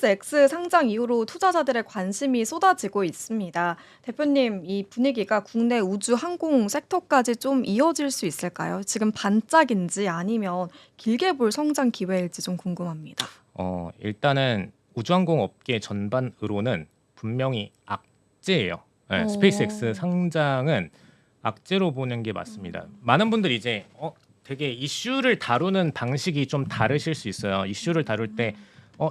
스페이스X 상장 이후로 투자자들의 관심이 쏟아지고 있습니다. 대표님, 이 분위기가 국내 우주 항공 섹터까지 좀 이어질 수 있을까요? 지금 반짝인지 아니면 길게 볼 성장 기회일지 좀 궁금합니다. 일단은 우주항공 업계 전반으로는 분명히 악재예요. 예, 스페이스X 어. 상장은 악재로 보는 게 맞습니다. 많은 분들이 이제 되게 이슈를 다루는 방식이 좀 다르실 수 있어요. 이슈를 다룰 때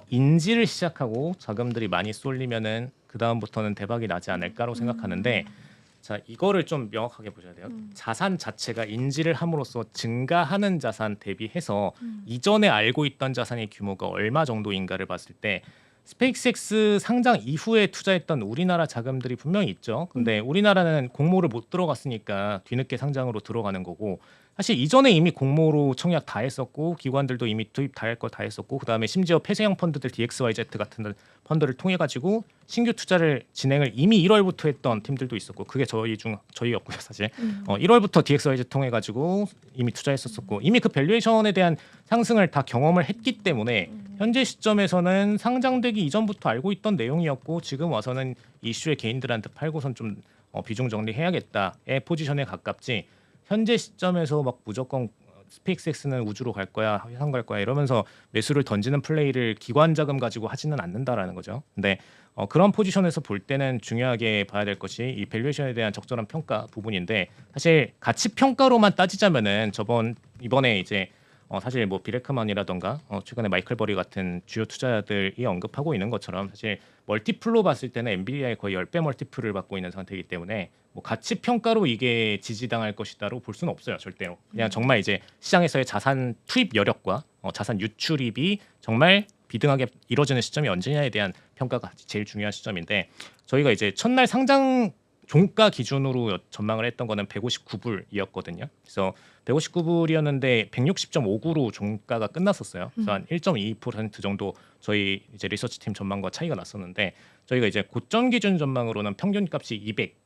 인지를 시작하고 자금들이 많이 쏠리면은 그다음부터는 대박이 나지 않을까로 생각하는데, 음. 자, 이거를 좀 명확하게 보셔야 돼요. 자산 자체가 인지를 함으로써 증가하는 자산 대비해서 음. 이전에 알고 있던 자산의 규모가 얼마 정도인가를 봤을 때 스페이스X 상장 이후에 투자했던 우리나라 자금들이 분명히 있죠. 근데 우리나라는 공모를 못 들어갔으니까 뒤늦게 상장으로 들어가는 거고, 사실 이전에 이미 공모로 청약 다 했었고 기관들도 이미 투입 다 할 거 다 했었고, 그다음에 심지어 폐쇄형 펀드들 DXYZ 같은 펀드를 통해 가지고 신규 투자를 진행을 이미 1월부터 했던 팀들도 있었고, 그게 저희였고요 사실. 음. 1월부터 DXYZ 통해 가지고 이미 투자했었었고, 이미 그 밸류에이션에 대한 상승을 다 경험을 했기 때문에 현재 시점에서는 상장되기 이전부터 알고 있던 내용이었고, 지금 와서는 이슈에 개인들한테 팔고선 좀 비중 정리해야겠다의 포지션에 가깝지, 현재 시점에서 막 무조건 스페이스X는 우주로 갈 거야, 회상 갈 거야 이러면서 매수를 던지는 플레이를 기관 자금 가지고 하지는 않는다라는 거죠. 근데 그런 포지션에서 볼 때는 중요하게 봐야 될 것이 이 밸류에이션에 대한 적절한 평가 부분인데, 사실 가치 평가로만 따지자면은 이번에 이제 사실 뭐 비레크만이라던가 최근에 마이클 버리 같은 주요 투자자들이 언급하고 있는 것처럼 사실 멀티플로 봤을 때는 엔비디아의 거의 10배 멀티플을 받고 있는 상태이기 때문에 뭐 가치 평가로 이게 지지당할 것이다로 볼 수는 없어요. 절대로. 그냥 정말 이제 시장에서의 자산 투입 여력과 자산 유출입이 정말 비등하게 이루어지는 시점이 언제냐에 대한 평가가 제일 중요한 시점인데, 저희가 이제 첫날 상장 종가 기준으로 전망을 했던 거는 159불이었거든요. 그래서 159불이었는데 160.59로 종가가 끝났었어요. 그래서 한 1.2% 정도 저희 이제 리서치 팀 전망과 차이가 났었는데, 저희가 이제 고점 기준 전망으로는 평균값이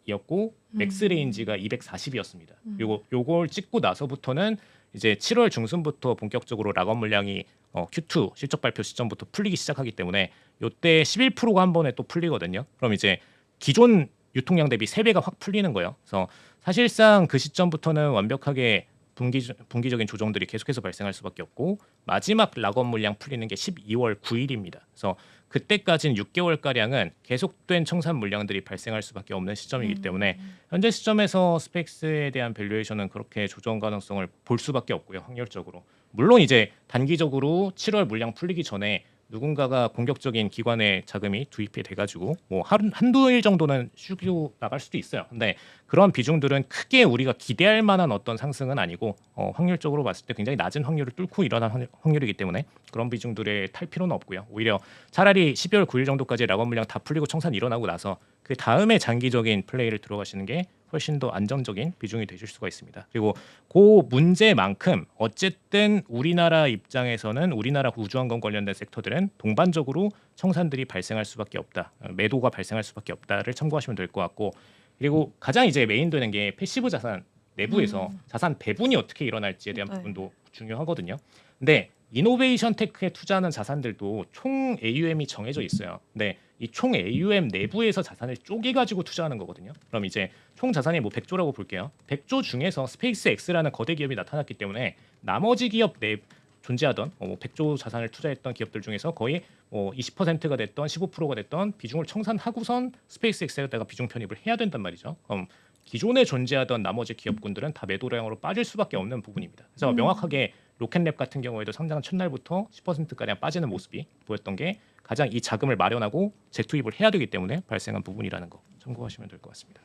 200이었고 맥스 레인지가 240이었습니다. 그리고 요걸 찍고 나서부터는 이제 7월 중순부터 본격적으로 락업 물량이 Q2 실적 발표 시점부터 풀리기 시작하기 때문에 요때 11%가 한 번에 또 풀리거든요. 그럼 이제 기존 유통량 대비 3배가 확 풀리는 거예요. 그래서 사실상 그 시점부터는 완벽하게 분기적인 조정들이 계속해서 발생할 수밖에 없고, 마지막 락업 물량 풀리는 게 12월 9일입니다. 그래서 그때까지는 6개월 가량은 계속된 청산 물량들이 발생할 수밖에 없는 시점이기 때문에 현재 시점에서 스펙스에 대한 밸류에이션은 그렇게 조정 가능성을 볼 수밖에 없고요. 확률적으로. 물론 이제 단기적으로 7월 물량 풀리기 전에 누군가가 공격적인 기관의 자금이 투입이 돼가지고 뭐 한두 일 정도는 쉬고 나갈 수도 있어요. 근데 그런 비중들은 크게 우리가 기대할 만한 어떤 상승은 아니고, 확률적으로 봤을 때 굉장히 낮은 확률을 뚫고 일어난 확률이기 때문에 그런 비중들에 탈 필요는 없고요. 오히려 차라리 12월 9일 정도까지 락업 물량 다 풀리고 청산 일어나고 나서 그 다음에 장기적인 플레이를 들어가시는 게 훨씬 더 안정적인 비중이 되실 수가 있습니다. 그리고 그 문제만큼 어쨌든 우리나라 입장에서는 우리나라 우주항공 관련된 섹터들은 동반적으로 청산들이 발생할 수밖에 없다, 매도가 발생할 수밖에 없다를 참고하시면 될 것 같고, 그리고 가장 이제 메인되는 게 패시브 자산 내부에서 자산 배분이 어떻게 일어날지에 대한 네. 부분도 중요하거든요. 근데 이노베이션 테크에 투자하는 자산들도 총 AUM이 정해져 있어요. 근데 이 총 AUM 내부에서 자산을 쪼개 가지고 투자하는 거거든요. 그럼 이제 총 자산이 뭐 100조라고 볼게요. 100조 중에서 스페이스 X라는 거대 기업이 나타났기 때문에 나머지 기업 내 존재하던 100조 자산을 투자했던 기업들 중에서 거의 20%가 됐던 15%가 됐던 비중을 청산하고선 스페이스 X에다가 비중 편입을 해야 된단 말이죠. 그럼 기존에 존재하던 나머지 기업군들은 다 매도량으로 빠질 수밖에 없는 부분입니다. 그래서 명확하게 로켓랩 같은 경우에도 상장 첫날부터 10%가량 빠지는 모습이 보였던 게 가장 이 자금을 마련하고 재투입을 해야 되기 때문에 발생한 부분이라는 거 참고하시면 될 것 같습니다.